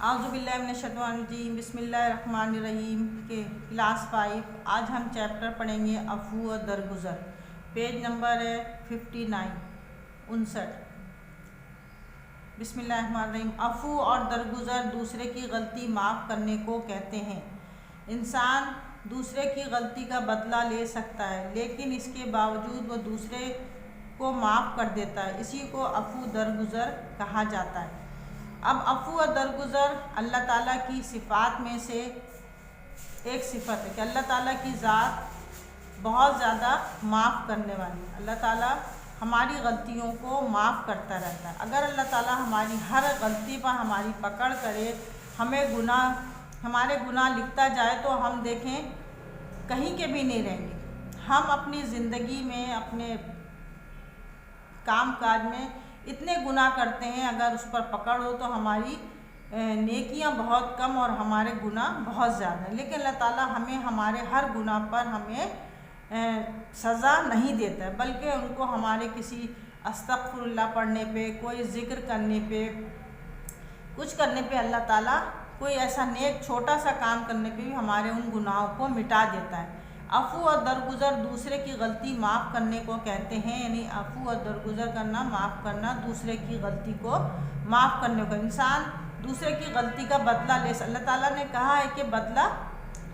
اعوذ باللہ من الشیطان الرجیم، بسم اللہ الرحمن الرحیم کے کلاس 5۔ آج ہم چیپٹر پڑھیں گے عفو و درگزر۔ پیج نمبر ہے 59۔ بسم اللہ الرحمن الرحیم۔ عفو اور درگزر دوسرے کی غلطی معاف کرنے کو کہتے ہیں۔ انسان دوسرے کی غلطی کا بدلہ لے سکتا ہے، لیکن اس کے باوجود وہ دوسرے کو معاف کر دیتا ہے۔ اسی کو عفو درگزر کہا جاتا ہے۔ اب عفو و درگزر اللہ تعالیٰ کی صفات میں سے ایک صفت ہے کہ اللہ تعالیٰ کی ذات بہت زیادہ معاف کرنے والی ہے۔ اللہ تعالیٰ ہماری غلطیوں کو معاف کرتا رہتا ہے۔ اگر اللہ تعالیٰ ہماری ہر غلطی پر ہماری پکڑ کرے، ہمارے گناہ لکھتا جائے تو ہم دیکھیں کہیں کے بھی نہیں رہیں گے۔ ہم اپنی زندگی میں، اپنے کام کاج میں اتنے گناہ کرتے ہیں، اگر اس پر پکڑ ہو تو ہماری نیکیاں بہت کم اور ہمارے گناہ بہت زیادہ ہیں۔ لیکن اللہ تعالیٰ ہمیں ہمارے ہر گناہ پر سزا نہیں دیتا ہے، بلکہ ان کو ہمارے کسی استغفر اللہ پڑھنے پہ، کوئی ذکر کرنے پہ، کچھ کرنے پہ اللہ تعالیٰ کوئی ایسا نیک چھوٹا سا کام کرنے پہ بھی ہمارے ان گناہوں کو مٹا دیتا ہے۔ عفو اور درگزر دوسرے کی غلطی معاف کرنے کو کہتے ہیں، یعنی عفو اور درگزر کرنا، معاف کرنا، دوسرے کی غلطی کو معاف کرنے کو۔ انسان دوسرے کی غلطی کا بدلہ لے سکتا۔ اللہ تعالیٰ نے کہا ہے کہ بدلہ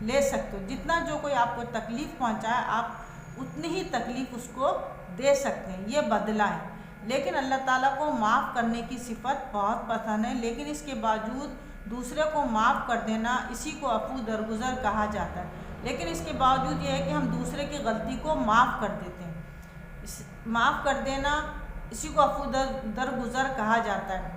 لے سکتے ہو، جتنا جو کوئی آپ کو تکلیف پہنچائے آپ اتنی ہی تکلیف اس کو دے سکتے ہیں، یہ بدلہ ہے۔ لیکن اللہ تعالیٰ کو معاف کرنے کی صفت بہت پسند ہے، لیکن اس کے باوجود دوسرے کو معاف کر دینا، اسی کو عفو درگزر کہا جاتا ہے۔ لیکن اس کے باوجود یہ ہے کہ ہم دوسرے کی غلطی کو معاف کر دیتے ہیں۔ معاف کر دینا اسی کو عفو درگزر کہا جاتا ہے۔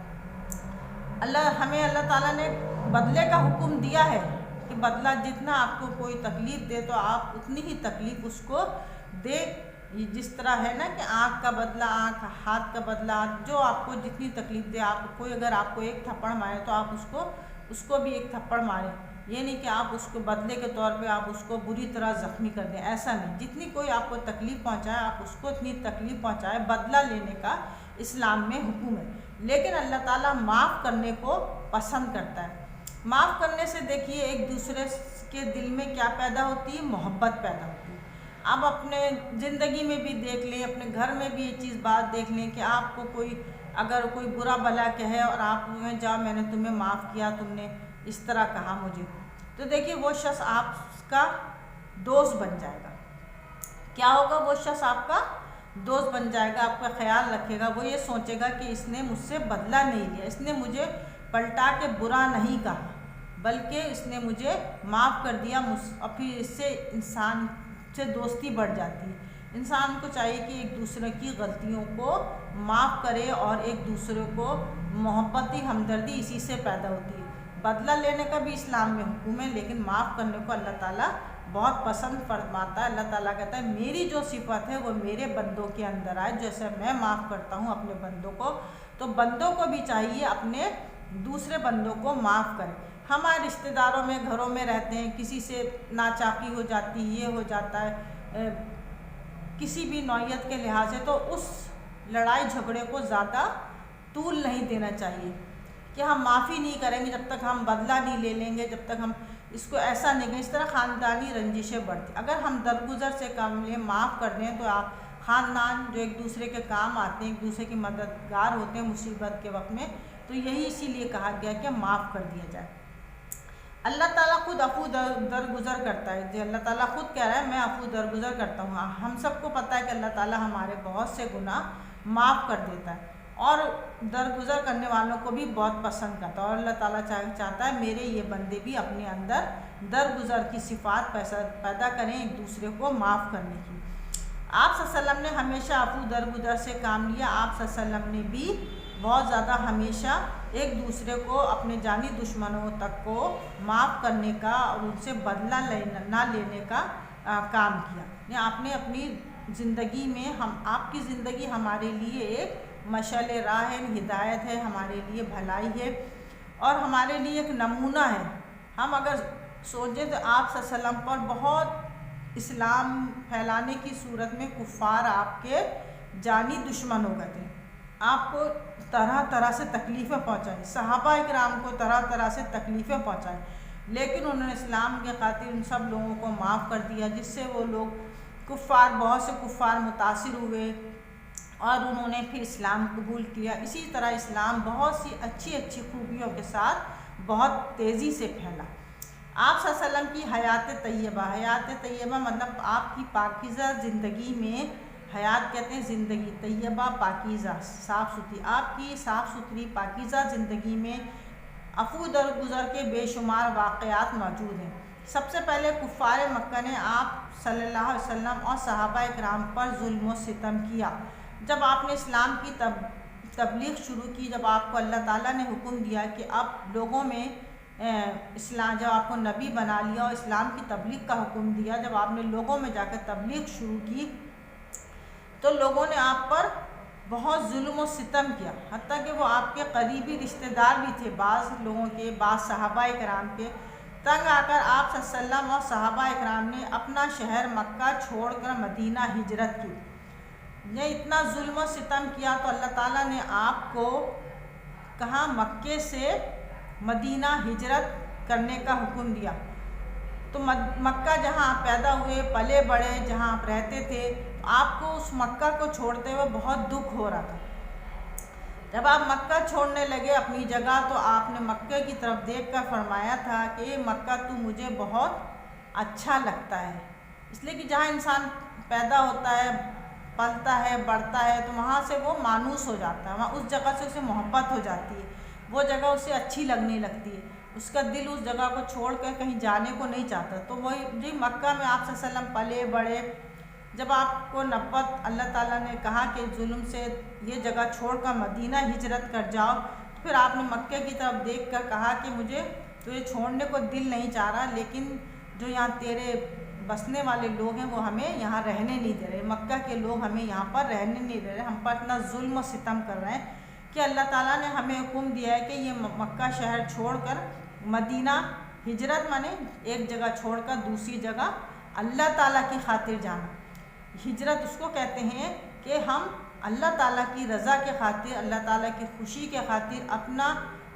اللہ تعالیٰ نے بدلے کا حکم دیا ہے کہ بدلہ جتنا آپ کو کوئی تکلیف دے تو آپ اتنی ہی تکلیف اس کو دے۔ جس طرح ہے نا کہ آنکھ کا بدلہ آنکھ، ہاتھ کا بدلہ ہاتھ، جو آپ کو جتنی تکلیف دے، کوئی اگر آپ کو ایک تھپڑ مارے تو آپ اس کو بھی ایک تھپڑ ماریں۔ یہ نہیں کہ آپ اس کو بدلے کے طور پہ آپ اس کو بری طرح زخمی کر دیں، ایسا نہیں۔ جتنی کوئی آپ کو تکلیف پہنچائے آپ اس کو اتنی تکلیف پہنچائے، بدلہ لینے کا اسلام میں حکم ہے۔ لیکن اللہ تعالیٰ معاف کرنے کو پسند کرتا ہے۔ معاف کرنے سے دیکھیے ایک دوسرے کے دل میں کیا پیدا ہوتی ہے؟ محبت پیدا ہوتی ہے۔ اب اپنے زندگی میں بھی دیکھ لیں، اپنے گھر میں بھی یہ چیز بات دیکھ لیں کہ آپ کو اگر کوئی برا بھلا کہے اور آپ جاؤ میں نے تمہیں معاف کیا، تم نے اس طرح کہا مجھے، تو دیکھیے وہ شخص آپ کا دوست بن جائے گا۔ کیا ہوگا؟ وہ شخص آپ کا دوست بن جائے گا، آپ کا خیال رکھے گا۔ وہ یہ سوچے گا کہ اس نے مجھ سے بدلہ نہیں لیا، اس نے مجھے پلٹا کے برا نہیں کہا، بلکہ اس نے مجھے معاف کر دیا، اور پھر اس سے انسان سے دوستی بڑھ جاتی ہے۔ انسان کو چاہیے کہ ایک دوسرے کی غلطیوں کو معاف کرے، اور ایک دوسرے کو محبتی ہمدردی اسی سے پیدا ہوتی ہے۔ بدلہ لینے کا بھی اسلام میں حکم ہے، لیکن معاف کرنے کو اللہ تعالیٰ بہت پسند فرماتا ہے۔ اللہ تعالیٰ کہتا ہے میری جو صفت ہے وہ میرے بندوں کے اندر آئے، جیسے میں معاف کرتا ہوں اپنے بندوں کو، تو بندوں کو بھی چاہیے اپنے دوسرے بندوں کو معاف کریں۔ ہمارے رشتہ داروں میں، گھروں میں رہتے ہیں، کسی سے ناچاقی ہو جاتی، یہ ہو جاتا ہے کسی بھی نوعیت کے لحاظ سے، تو اس لڑائی جھگڑے کو زیادہ طول نہیں دینا چاہیے کہ ہم معافی نہیں کریں گے جب تک ہم بدلہ نہیں لے لیں گے، جب تک ہم اس کو ایسا نہیں کریں۔ اس طرح خاندانی رنجشیں بڑھتی۔ اگر ہم درگزر سے کام لیں، معاف کر دیں، تو آپ خاندان جو ایک دوسرے کے کام آتے ہیں، ایک دوسرے کی مددگار ہوتے ہیں مصیبت کے وقت میں، تو یہی اسی لیے کہا گیا کہ معاف کر دیا جائے۔ اللہ تعالیٰ خود عفو درگزر کرتا ہے۔ جو اللہ تعالیٰ خود کہہ رہا ہے میں عفو درگزر کرتا ہوں۔ ہم سب کو پتہ ہے کہ اللہ تعالیٰ ہمارے بہت سے گناہ معاف کر دیتا ہے، اور درگزر کرنے والوں کو بھی بہت پسند کرتا ہے، اور اللہ تعالیٰ چاہتا ہے میرے یہ بندے بھی اپنے اندر درگزر کی صفات پیدا کریں، ایک دوسرے کو معاف کرنے کی۔ آپ صلی اللہ علیہ وسلم نے ہمیشہ عفو درگزر سے کام لیا۔ آپ صلی اللہ علیہ وسلم نے بھی بہت زیادہ ہمیشہ ایک دوسرے کو، اپنے جانی دشمنوں تک کو معاف کرنے کا اور ان سے بدلہ نہ لینے کا کام کیا۔ یعنی آپ نے اپنی زندگی میں، آپ کی زندگی ہمارے لیے ایک مشعل راہ ہے، ہدایت ہے، ہمارے لیے بھلائی ہے، اور ہمارے لیے ایک نمونہ ہے۔ ہم اگر سوچیں تو آپ صلی اللہ علیہ وسلم پر بہت اسلام پھیلانے کی صورت میں کفار آپ کے جانی دشمن ہو گئے تھے، آپ کو طرح طرح سے تکلیفیں پہنچائیں، صحابہ کرام کو طرح طرح سے تکلیفیں پہنچائیں، لیکن انہوں نے اسلام کے خاطر ان سب لوگوں کو معاف کر دیا، جس سے وہ لوگ بہت سے کفار متاثر ہوئے اور انہوں نے پھر اسلام قبول کیا۔ اسی طرح اسلام بہت سی اچھی اچھی خوبیوں کے ساتھ بہت تیزی سے پھیلا۔ آپ صلی اللہ علیہ وسلم کی حیات طیبہ مطلب آپ کی پاکیزہ زندگی میں، حیات کہتے ہیں زندگی، طیبہ پاکیزہ صاف ستھری، آپ کی صاف ستھری پاکیزہ زندگی میں عفو درگزر کے بے شمار واقعات موجود ہیں۔ سب سے پہلے کفار مکہ نے آپ صلی اللہ علیہ وسلم اور صحابہ کرام پر ظلم و ستم کیا۔ جب آپ نے اسلام کی تبلیغ شروع کی، جب آپ کو اللہ تعالیٰ نے حکم دیا کہ اب لوگوں میں اسلام، جب آپ کو نبی بنا لیا اور اسلام کی تبلیغ کا حکم دیا، جب آپ نے لوگوں میں جا کر تبلیغ شروع کی تو لوگوں نے آپ پر بہت ظلم و ستم کیا، حتیٰ کہ وہ آپ کے قریبی رشتہ دار بھی تھے، بعض لوگوں کے، بعض صحابہ کرام کے۔ تنگ آ کر آپ صلی اللہ علیہ وسلم اور صحابہ کرام نے اپنا شہر مکہ چھوڑ کر مدینہ ہجرت کی۔ یہ اتنا ظلم و ستم کیا تو اللہ تعالیٰ نے آپ کو کہاں مکے سے مدینہ ہجرت کرنے کا حکم دیا۔ تو مکہ جہاں آپ پیدا ہوئے، پلے بڑے، جہاں آپ رہتے تھے، آپ کو اس مکہ کو چھوڑتے ہوئے بہت دکھ ہو رہا تھا۔ جب آپ مکہ چھوڑنے لگے اپنی جگہ تو آپ نے مکہ کی طرف دیکھ کر فرمایا تھا کہ اے مکہ تو مجھے بہت اچھا لگتا ہے، اس لیے کہ جہاں انسان پیدا ہوتا ہے، پلتا ہے، بڑھتا ہے تو وہاں سے وہ مانوس ہو جاتا ہے، وہاں اس جگہ سے اسے محبت ہو جاتی ہے، وہ جگہ اسے اچھی لگنے لگتی ہے، اس کا دل اس جگہ کو چھوڑ کر کہیں جانے کو نہیں چاہتا۔ تو وہی مکہ میں آپ صلی اللہ علیہ وسلم پلے بڑے، جب آپ کو نبوت اللہ تعالیٰ نے کہا کہ ظلم سے یہ جگہ چھوڑ کر مدینہ ہجرت کر جاؤ، تو پھر آپ نے مکہ کی طرف دیکھ کر کہا کہ مجھے تو یہ چھوڑنے کو دل نہیں چاہ رہا، لیکن جو یہاں تیرے بسنے والے لوگ ہیں وہ ہمیں یہاں رہنے نہیں دے رہے، مکہ کے لوگ ہمیں یہاں پر رہنے نہیں دے رہے، ہم پر اتنا ظلم و ستم کر رہے ہیں کہ اللہ تعالیٰ نے ہمیں حکم دیا ہے کہ یہ مکہ شہر چھوڑ کر مدینہ ہجرت، مانے ایک جگہ چھوڑ کر دوسری جگہ اللہ تعالیٰ کی خاطر جانا۔ ہجرت اس کو کہتے ہیں کہ ہم اللہ تعالیٰ کی رضا کے خاطر، اللہ تعالیٰ کی خوشی کے خاطر اپنا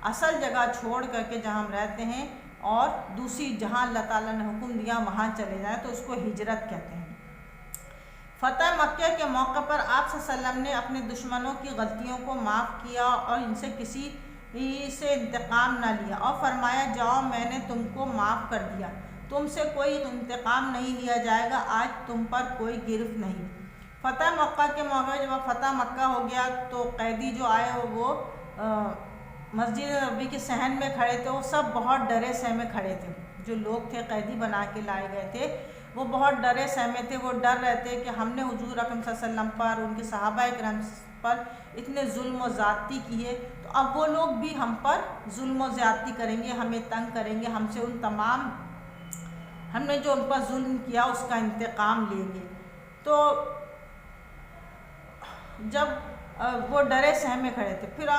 اصل جگہ چھوڑ کر کے جہاں ہم رہتے ہیں اور دوسری جہاں اللہ تعالیٰ نے حکم دیا وہاں چلے جائیں، تو اس کو ہجرت کہتے ہیں۔ فتح مکہ کے موقع پر آپ صلی اللہ علیہ وسلم نے اپنے دشمنوں کی غلطیوں کو معاف کیا اور ان سے کسی سے انتقام نہ لیا، اور فرمایا جاؤ میں نے تم کو معاف کر دیا، تم سے کوئی انتقام نہیں لیا جائے گا، آج تم پر کوئی گرفت نہیں۔ فتح مکہ کے موقع جب فتح مکہ ہو گیا تو قیدی جو آئے وہ مسجد نبوی کے صحن میں کھڑے تھے، وہ سب بہت ڈرے سہمے کھڑے تھے، جو لوگ تھے قیدی بنا کے لائے گئے تھے وہ بہت ڈرے سہمے تھے، وہ ڈر رہے تھے کہ ہم نے حضور اکرم صلی اللہ علیہ وسلم پر، ان کے صحابہ کرام پر اتنے ظلم و زیادتی کی ہے، تو اب وہ لوگ بھی ہم پر ظلم و زیادتی کریں گے، ہمیں تنگ کریں گے، ہم سے ان تمام ہم نے جو ان پر ظلم کیا اس کا انتقام لیں گے۔ تو جب وہ ڈرے سہمے کھڑے تھے، پھر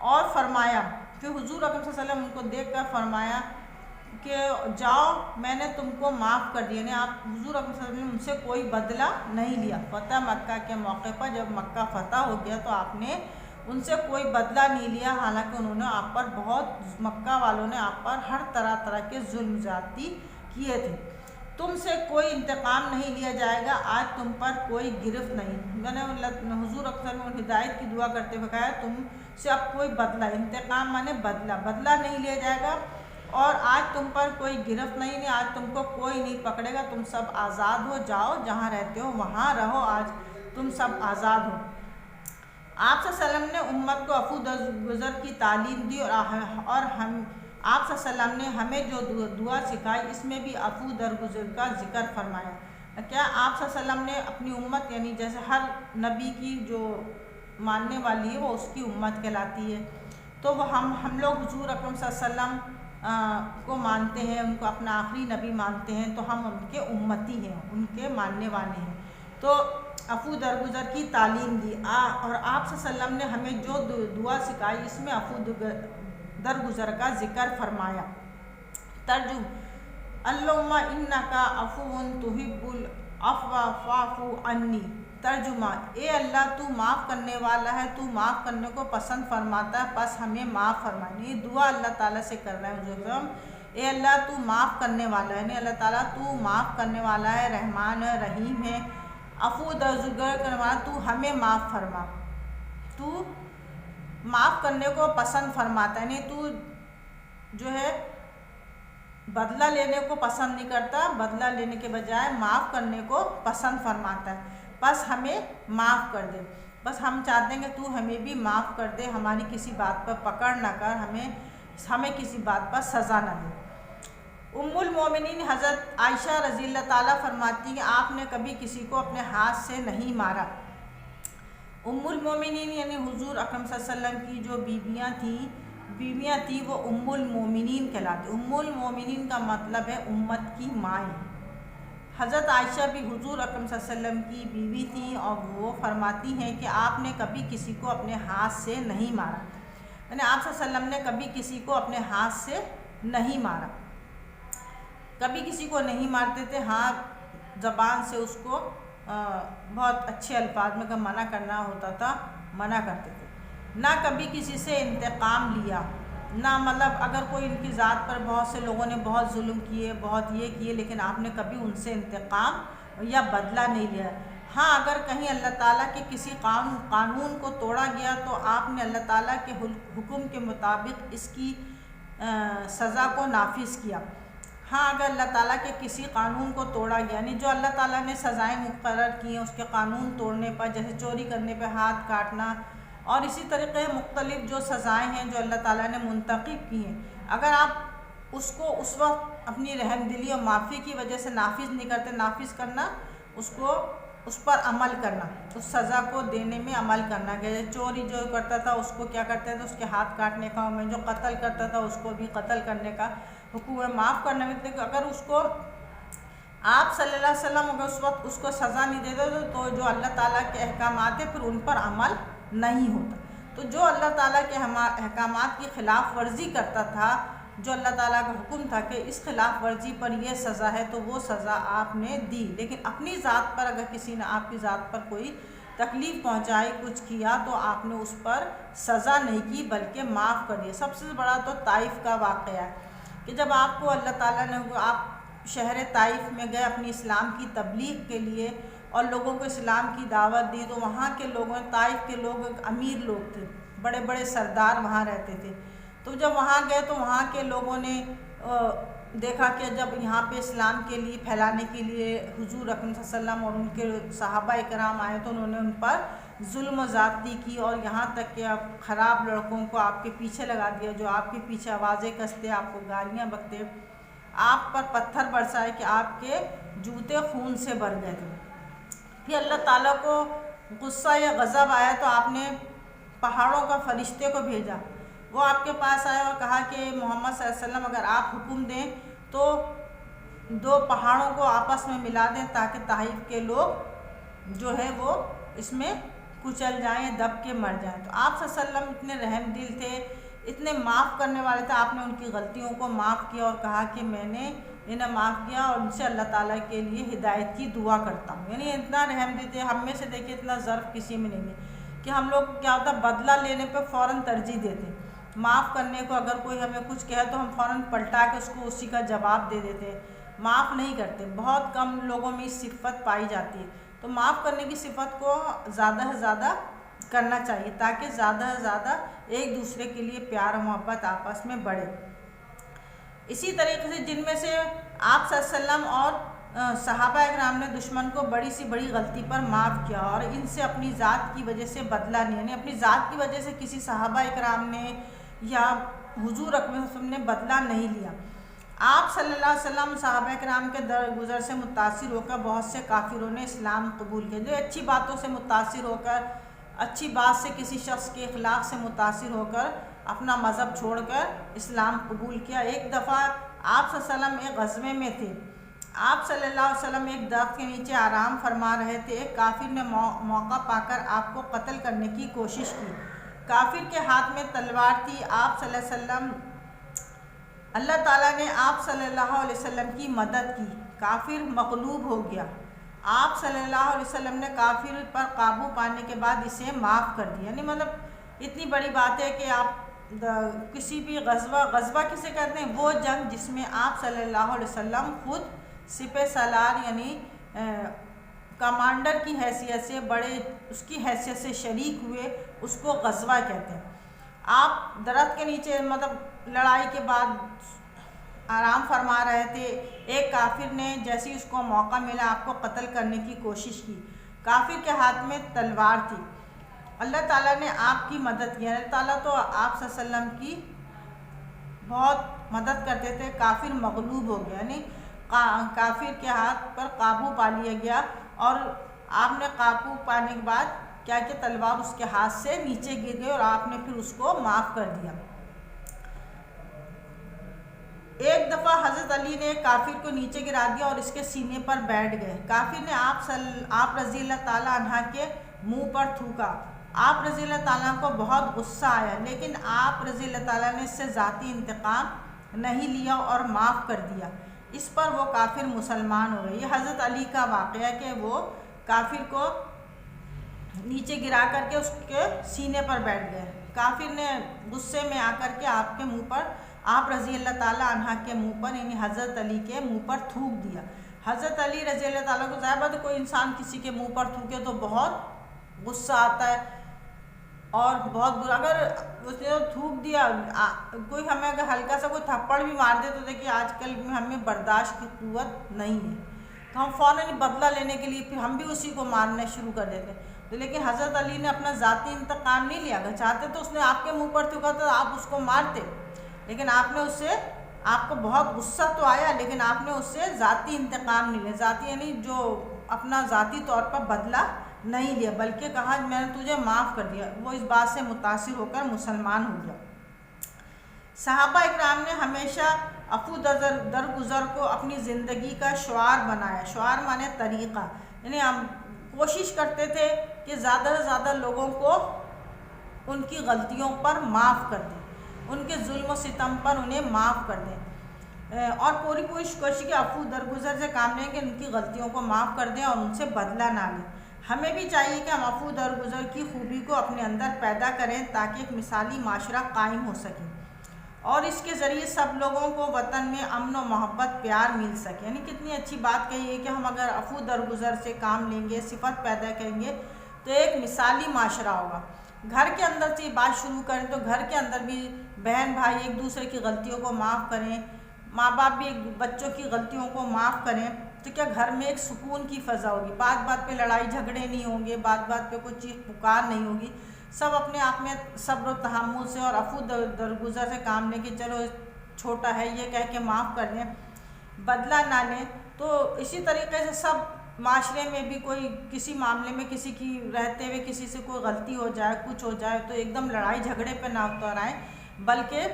اور فرمایا، پھر حضور اکرم صلی اللہ علیہ وسلم ان کو دیکھ کر فرمایا کہ جاؤ میں نے تم کو معاف کر دیا، یعنی آپ حضور اکرم صلی اللہ علیہ وسلم نے ان سے کوئی بدلہ نہیں لیا۔ فتح مکہ کے موقع پر جب مکہ فتح ہو گیا تو آپ نے ان سے کوئی بدلہ نہیں لیا، حالانکہ انہوں نے آپ پر بہت، مکہ والوں نے آپ پر ہر طرح کے ظلم زیادتی کیے تھے۔ تم سے کوئی انتقام نہیں لیا جائے گا، آج تم پر کوئی گرفت نہیں۔ میں نے حضور اکثر میں ہدایت کی دعا کرتے ہوئے کہا تم سے اب کوئی بدلہ، انتقام مانے بدلہ نہیں لیا جائے گا، اور آج تم پر کوئی گرفت نہیں، آج تم کو کوئی نہیں پکڑے گا، تم سب آزاد ہو، جاؤ جہاں رہتے ہو وہاں رہو، آج تم سب آزاد ہو۔ آپ صلی اللہ علیہ وسلم نے امت کو عفو درگزر کی تعلیم دی، اور آپ صلی اللہ علیہ وسلم نے ہمیں جو دعا سکھائی اس میں بھی عفو درگزر کا ذکر فرمایا۔ کیا آپ صلی اللہ علیہ وسلم نے اپنی امت، یعنی جیسے ہر نبی کی جو ماننے والی ہے وہ اس کی امت کہلاتی ہے، تو وہ ہم لوگ حضور اکرم صلی اللہ علیہ وسلم کو مانتے ہیں، ان کو اپنا آخری نبی مانتے ہیں، تو ہم ان کے امتی ہیں، ان کے ماننے والے ہیں، تو عفو درگزر کی تعلیم دی۔ اور آپ صلی اللہ علیہ وسلم نے ہمیں جو دعا سکھائی اس میں عفو درگزر کا ذکر فرمایا۔ ترجمہ: اللہم انکا عفو تحب العفو فاعف عنی۔ ترجمہ: اے اللہ تو معاف کرنے والا ہے، تو معاف کرنے کو پسند فرماتا ہے، پس ہمیں معاف فرمائے۔ یہ دعا اللہ تعالیٰ سے کر رہے ہیں حضور، اے اللہ تو معاف کرنے والا ہے، یعنی اللہ تعالیٰ تو معاف کرنے والا ہے، رحمان ہے، رحیم ہے، عفو درگزر کرنے والا، تو ہمیں معاف فرما، تو معاف کرنے کو پسند فرماتا ہے، یعنی تو جو ہے بدلہ لینے کو پسند نہیں کرتا، بدلہ لینے کے بجائے معاف کرنے کو پسند فرماتا ہے، بس ہمیں معاف کر دے۔ بس ہم چاہتے ہیں کہ تو ہمیں بھی معاف کر دے، ہماری کسی بات پر پکڑ نہ کر، ہمیں کسی بات پر سزا نہ دے۔ ام المومنین حضرت عائشہ رضی اللہ تعالیٰ فرماتی ہیں کہ آپ نے کبھی کسی کو اپنے ہاتھ سے نہیں مارا۔ ام المومنین یعنی حضور اکرم صلی اللہ علیہ وسلم کی جو بیویاں تھیں وہ ام المومنین کہلاتی۔ ام المومنین کا مطلب ہے امت کی مائیں۔ حضرت عائشہ بھی حضور اکرم صلی اللہ علیہ وسلم کی بیوی تھیں اور وہ فرماتی ہیں کہ آپ نے کبھی کسی کو اپنے ہاتھ سے نہیں مارا، یعنی آپ صلی اللہ علیہ وسلم نے کبھی کسی کو اپنے ہاتھ سے نہیں مارا، کبھی کسی کو نہیں مارتے تھے، ہاں زبان سے اس کو بہت اچھے الفاظ میں منع کرنا ہوتا تھا، منع کرتے تھے۔ نہ کبھی کسی سے انتقام لیا، نہ مطلب اگر کوئی ان کی ذات پر بہت سے لوگوں نے بہت ظلم کیے، بہت یہ کیے، لیکن آپ نے کبھی ان سے انتقام یا بدلہ نہیں لیا۔ ہاں اگر کہیں اللہ تعالیٰ کے کسی قانون کو توڑا گیا تو آپ نے اللہ تعالیٰ کے حکم کے مطابق اس کی سزا کو نافذ کیا۔ ہاں اگر اللہ تعالیٰ کے کسی قانون کو توڑا گیا، یعنی جو اللہ تعالیٰ نے سزائیں مقرر کی ہیں اس کے قانون توڑنے پر، جیسے چوری کرنے پہ ہاتھ کاٹنا اور اسی طریقے مختلف جو سزائیں ہیں جو اللہ تعالیٰ نے منتخب کی ہیں، اگر آپ اس کو اس وقت اپنی رحم دلی اور معافی کی وجہ سے نافذ نہیں کرتے، نافذ کرنا اس پر عمل کرنا، اس سزا کو دینے میں عمل کرنا، کہ چوری جو کرتا تھا اس کو کیا کرتے تھے، اس کے ہاتھ کاٹنے کا حکم ہے، جو قتل کرتا تھا اس کو بھی قتل کرنے کا حکم ہے، معاف کرنے میں۔ اگر اس کو آپ صلی اللہ علیہ وسلم اگر اس وقت اس کو سزا نہیں دیتے تو جو اللہ تعالیٰ کے احکامات ہیں پھر ان پر عمل نہیں ہوتا۔ تو جو اللہ تعالیٰ کے احکامات کی خلاف ورزی کرتا تھا، جو اللہ تعالیٰ کا حکم تھا کہ اس خلاف ورزی پر یہ سزا ہے، تو وہ سزا آپ نے دی، لیکن اپنی ذات پر اگر کسی نے آپ کی ذات پر کوئی تکلیف پہنچائی، کچھ کیا، تو آپ نے اس پر سزا نہیں کی بلکہ معاف کر دیا۔ سب سے بڑا تو طائف کا واقعہ ہے کہ جب آپ کو اللہ تعالیٰ نے آپ شہر طائف میں گئے اپنی اسلام کی تبلیغ کے لیے اور لوگوں کو اسلام کی دعوت دی، تو وہاں کے لوگوں، طائف کے لوگ امیر لوگ تھے، بڑے بڑے سردار وہاں رہتے تھے۔ تو جب وہاں گئے تو وہاں کے لوگوں نے دیکھا کہ جب یہاں پہ اسلام کے لیے پھیلانے کے لیے حضور اکرم صلی اللہ علیہ وسلم اور ان کے صحابہ اکرام آئے تو انہوں نے ان پر ظلم و زیادتی کی، اور یہاں تک کہ اب خراب لڑکوں کو آپ کے پیچھے لگا دیا، جو آپ کے پیچھے آوازیں کستے، آپ کو گالیاں بکتے، آپ پر پتھر برسائے کہ آپ کے جوتے خون سے بھر گئے تھے۔ پھر اللہ تعالیٰ کو غصہ یا غضب آیا تو آپ نے پہاڑوں کا فرشتے کو بھیجا، وہ آپ کے پاس آیا اور کہا کہ محمد صلی اللہ علیہ وسلم اگر آپ حکم دیں تو دو پہاڑوں کو آپس میں ملا دیں تاکہ طائف کے لوگ جو ہے وہ اس میں کچل جائیں، دب کے مر جائیں۔ تو آپ صلی اللہ علیہ وسلم اتنے رحم دل تھے، اتنے معاف کرنے والے تھے، آپ نے ان کی غلطیوں کو معاف کیا اور کہا کہ میں نے انہیں معاف کیا اور ان سے اللہ تعالیٰ کے لیے ہدایت کی دعا کرتا ہوں۔ یعنی اتنا رحم دل تھے، ہم میں سے دیکھیے اتنا ظرف کسی میں نہیں ہے کہ ہم لوگ کیا ہوتا ہے بدلہ لینے پہ فوراً ترجیح دیتے، معاف کرنے کو اگر کوئی ہمیں کچھ کہے تو ہم فوراً پلٹا کے اس کو اسی کا جواب دے دیتے، معاف نہیں کرتے۔ بہت کم لوگوں میں اس صفت پائی جاتی ہے، تو معاف کرنے کی صفت کو زیادہ سے زیادہ کرنا چاہیے تاکہ زیادہ سے زیادہ ایک دوسرے کے لیے پیار و محبت آپس میں بڑھے۔ اسی طریقے سے جن میں سے آپ صلی اللہ علیہ وسلم اور صحابہ اکرام نے دشمن کو بڑی سی بڑی غلطی پر معاف کیا اور ان سے اپنی ذات کی وجہ سے بدلہ نہیں، یعنی اپنی ذات کی وجہ سے کسی صحابہ اکرام نے یا حضور اکرم صلی اللہ علیہ وسلم نے بدلہ نہیں لیا۔ آپ صلی اللہ علیہ وسلم صحابہ اکرام کے درگزر سے متاثر ہو کر بہت سے کافروں نے اسلام قبول کیا، جو اچھی باتوں سے متاثر ہو کر، اچھی بات سے کسی شخص کے اخلاق سے متاثر ہو کر اپنا مذہب چھوڑ کر اسلام قبول کیا۔ ایک دفعہ آپ صلی اللہ علیہ وسلم ایک غزوے میں تھے، آپ صلی اللہ علیہ وسلم ایک درخت کے نیچے آرام فرما رہے تھے، ایک کافر نے موقع پا کر آپ کو قتل کرنے کی کوشش کی، کافر کے ہاتھ میں تلوار تھی۔ آپ صلی اللہ علیہ وسلم، اللہ تعالیٰ نے آپ صلی اللہ علیہ وسلم کی مدد کی، کافر مغلوب ہو گیا آپ صلی اللہ علیہ وسلم نے کافر پر قابو پانے کے بعد اسے معاف کر دیا. یعنی مطلب اتنی بڑی بات ہے کہ آپ کسی بھی غزوہ کسے کہتے ہیں؟ وہ جنگ جس میں آپ صلی اللہ علیہ وسلم خود سپہ سالار یعنی کمانڈر کی حیثیت سے بڑے اس کی حیثیت سے شریک ہوئے، اس کو غزوہ کہتے ہیں. آپ درخت کے نیچے مطلب لڑائی کے بعد آرام فرما رہے تھے، ایک کافر نے جیسے اس کو موقع ملا آپ کو قتل کرنے کی کوشش کی. کافر کے ہاتھ میں تلوار تھی. اللہ تعالیٰ نے آپ کی مدد کی. اللہ تعالیٰ تو آپ صلی اللہ علیہ وسلم کی بہت مدد کرتے تھے. کافر مغلوب ہو گیا، یعنی کافر کے ہاتھ پر قابو پا لیا گیا، اور آپ نے قابو پانے کے بعد کیا کہ تلوار اس کے ہاتھ سے نیچے گر گئی اور آپ نے پھر اس کو معاف کر دیا. ایک دفعہ حضرت علی نے کافر کو نیچے گرا دیا اور اس کے سینے پر بیٹھ گئے. کافر نے آپ رضی اللہ تعالیٰ عنہ کے منہ پر تھوکا. آپ رضی اللہ تعالیٰ کو بہت غصہ آیا، لیکن آپ رضی اللہ تعالیٰ نے اس سے ذاتی انتقام نہیں لیا اور معاف کر دیا. اس پر وہ کافر مسلمان ہو گئے. یہ حضرت علی کا واقعہ ہے کہ وہ کافر کو نیچے گرا کر کے اس کے سینے پر بیٹھ گئے. کافر نے غصے میں آ کر کے آپ کے منہ پر، آپ رضی اللہ تعالیٰ عنہ کے منہ پر یعنی حضرت علی کے منہ پر تھوک دیا. حضرت علی رضی اللہ تعالیٰ کو ظاہر بات ہے کوئی انسان کسی کے منہ پر تھوکے تو بہت غصہ آتا ہے اور بہت برا. اگر اس نے تھوک دیا، کوئی ہمیں اگر ہلکا سا کوئی تھپڑ بھی مار دے تو دیکھیے آج کل میں ہمیں برداشت کی قوت نہیں ہے تو ہم فوراً بدلہ لینے کے لیے پھر ہم بھی اسی کو مارنا شروع کر دیتے. تو لیکن حضرت علی نے اپنا ذاتی انتقام نہیں لیا. اگر چاہتے تو اس نے آپ کے منہ پر تھوکا تو آپ اس کو مارتے، لیکن آپ نے اس سے، آپ کو بہت غصہ تو آیا لیکن آپ نے اس سے ذاتی انتقام نہیں لیا. ذاتی یعنی جو اپنا ذاتی طور پر بدلہ نہیں لیا، بلکہ کہا میں نے تجھے معاف کر دیا. وہ اس بات سے متاثر ہو کر مسلمان ہو گیا. صحابہ اکرام نے ہمیشہ عفو درگزر کو اپنی زندگی کا شعار بنایا. شعار مانے طریقہ، یعنی ہم کوشش کرتے تھے کہ زیادہ سے زیادہ لوگوں کو ان کی غلطیوں پر معاف کر دیں، ان کے ظلم و ستم پر انہیں معاف کر دیں، اور پوری کوشش کہ عفو درگزر سے کام لیں کہ ان کی غلطیوں کو معاف کر دیں اور ان سے بدلہ نہ لیں. ہمیں بھی چاہیے کہ ہم عفو درگزر کی خوبی کو اپنے اندر پیدا کریں تاکہ ایک مثالی معاشرہ قائم ہو سکے اور اس کے ذریعے سب لوگوں کو وطن میں امن و محبت پیار مل سکے. یعنی کتنی اچھی بات کہی ہے کہ ہم اگر عفو درگزر سے کام لیں گے، صفت پیدا کریں گے تو ایک مثالی معاشرہ ہوگا. گھر کے اندر سے یہ بات شروع کریں تو گھر کے اندر بھی بہن بھائی ایک دوسرے کی غلطیوں کو معاف کریں، ماں باپ بھی بچوں کی غلطیوں کو معاف کریں تو کیا گھر میں ایک سکون کی فضا ہوگی. بات بات پہ لڑائی جھگڑے نہیں ہوں گے، بات بات پہ کوئی چیخ پکار نہیں ہوگی. سب اپنے آپ میں صبر و تحمل سے اور عفو درگزر سے کام لیں کہ چلو چھوٹا ہے یہ کہہ کے معاف کر دیں، بدلہ نہ لیں. تو اسی طریقے سے سب معاشرے میں بھی کوئی کسی معاملے میں کسی کی رہتے ہوئے کسی سے کوئی غلطی ہو جائے، کچھ ہو جائے تو ایک دم لڑائی جھگڑے پہ نہ اتر آئیں، بلکہ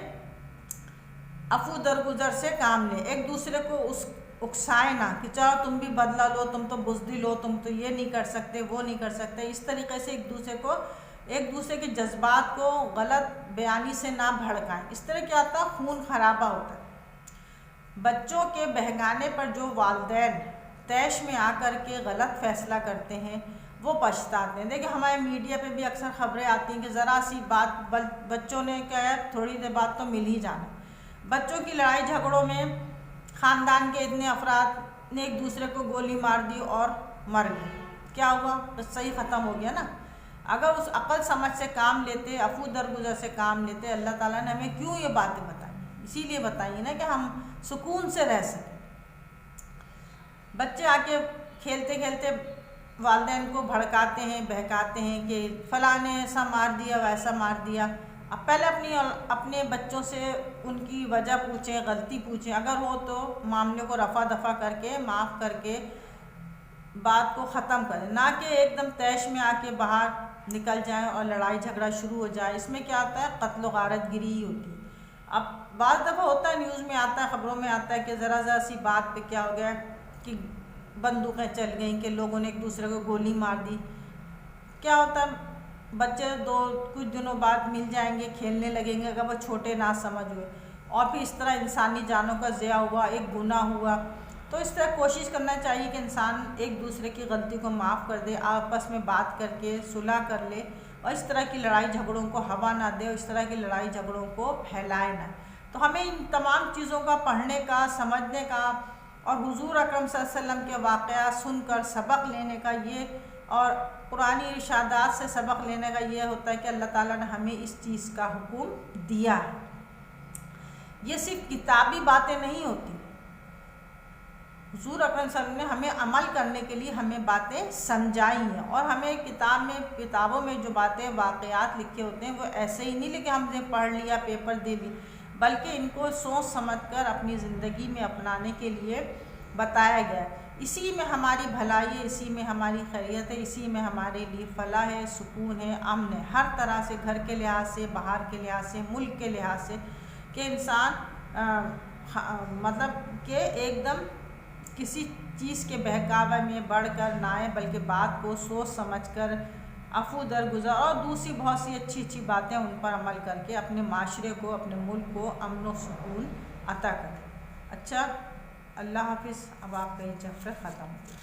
عفو درگزر سے کام لیں. ایک دوسرے کو اکسائے نہ کہ چاہو تم بھی بدلہ لو، تم تو بزدل ہو، تم تو یہ نہیں کر سکتے، وہ نہیں کر سکتے. اس طریقے سے ایک دوسرے کے جذبات کو غلط بیانی سے نہ بھڑکائیں. اس طرح کیا ہوتا ہے، خون خرابہ ہوتا ہے. بچوں کے بہکانے پر جو والدین طیش میں آ کر کے غلط فیصلہ کرتے ہیں وہ پچھتاتے ہیں. دیکھیں ہمارے میڈیا پہ بھی اکثر خبریں آتی ہیں کہ ذرا سی بات بچوں نے کیا ہے تھوڑی دیر بعد تو مل ہی جانا. بچوں کی لڑائی جھگڑوں میں خاندان کے اتنے افراد نے ایک دوسرے کو گولی مار دی اور مر گئے. کیا ہوا؟ قصہ ہی ختم ہو گیا نا. اگر اس عقل سمجھ سے کام لیتے، عفو درگزر سے کام لیتے، اللہ تعالیٰ نے ہمیں کیوں یہ باتیں بتائیں؟ اسی لیے بتائیے نا کہ ہم سکون سے رہ سکیں. بچے آ کے کھیلتے کھیلتے والدین کو بھڑکاتے ہیں، بہکاتے ہیں کہ فلاں نے ایسا مار دیا ویسا مار دیا. اب پہلے اپنے بچوں سے ان کی وجہ پوچھیں، غلطی پوچھیں، اگر ہو تو معاملے کو رفع دفع کر کے معاف کر کے بات کو ختم کریں، نہ کہ ایک دم طیش میں آ کے باہر نکل جائیں اور لڑائی جھگڑا شروع ہو جائے. اس میں کیا ہوتا ہے، قتل و غارت گری ہی ہوتی ہے. اب بعض دفعہ ہوتا ہے، نیوز میں آتا ہے، خبروں میں آتا ہے کہ ذرا سی بات پہ کیا ہو گیا کہ بندوقیں چل گئیں، کہ لوگوں نے ایک دوسرے کو گولی مار دی. کیا ہوتا ہے، بچے کچھ دنوں بعد مل جائیں گے، کھیلنے لگیں گے اگر وہ چھوٹے نہ سمجھ ہوئے، اور پھر اس طرح انسانی جانوں کا ضیاع ہوا، ایک گناہ ہوا. تو اس طرح کوشش کرنا چاہیے کہ انسان ایک دوسرے کی غلطی کو معاف کر دے، آپس میں بات کر کے صلح کر لے، اور اس طرح کی لڑائی جھگڑوں کو ہوا نہ دے، اور اس طرح کی لڑائی جھگڑوں کو پھیلائے نہ۔ تو ہمیں ان تمام چیزوں کا پڑھنے کا، سمجھنے کا، اور حضور اکرم صلی اللہ علیہ وسلم کے واقعات سن کر سبق لینے کا، یہ اور قرآنی ارشادات سے سبق لینے کا یہ ہوتا ہے کہ اللہ تعالیٰ نے ہمیں اس چیز کا حکم دیا ہے۔ یہ صرف کتابی باتیں نہیں ہوتی، حضور اکرم صلی اللہ علیہ وسلم نے ہمیں عمل کرنے کے لیے ہمیں باتیں سمجھائی ہیں، اور ہمیں کتابوں میں جو باتیں واقعات لکھے ہوتے ہیں وہ ایسے ہی نہیں لکھے ہم نے پڑھ لیا پیپر دے دی، بلکہ ان کو سوچ سمجھ کر اپنی زندگی میں اپنانے کے لیے بتایا گیا ہے۔ اسی میں ہماری بھلائی ہے، اسی میں ہماری خیریت ہے، اسی میں ہمارے لیے فلاح ہے، سکون ہے، امن ہے، ہر طرح سے، گھر کے لحاظ سے، باہر کے لحاظ سے، ملک کے لحاظ سے، کہ انسان مطلب کہ ایک دم کسی چیز کے بہکاوے میں بڑھ کر نہ آئے، بلکہ بات کو سوچ سمجھ کر عفو درگزر اور دوسری بہت سی اچھی باتیں ان پر عمل کر کے اپنے معاشرے کو، اپنے ملک کو امن و سکون عطا کریں۔ اچھا، اللہ حافظ۔ اب آپ کا یہ چیپٹر ختم ہو گیا۔